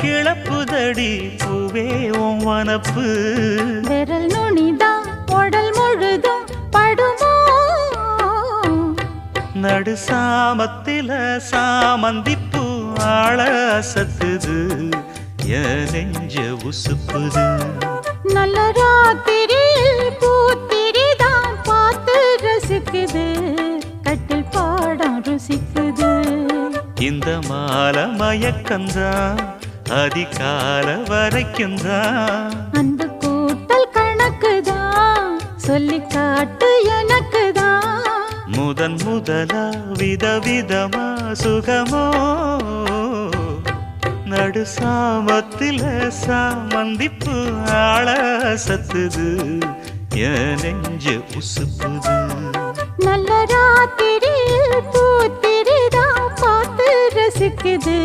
கிளப்புதடி பூவே உன் வனப்பு விரல் நுனிதான் உடல் முழுதும் படுமோ நடு சாமத்தில சாமந்திப்பூ ஆள அசத்துது என் நெஞ்ச உசுப்புது நல்ல ராத்திரியில் பூத்திரிதான் பார்த்து ரசிக்குது கட்டில் பாடம் ருசிக்குது இந்த மாலை மயக்கந்தான் அதிகால வரைக்கும் தான் அந்த கூட்டல் கணக்குதான் சொல்லி காட்டு எனக்குதான் முதலா விதவிதமா சுகமோ நடு சாமத்தில சாமந்திப்பு ஆள சத்துது என் நெஞ்ச உசுப்புது நல்ல ராத்திரியில் பூத்திரிதான் பார்த்து ரசிக்குது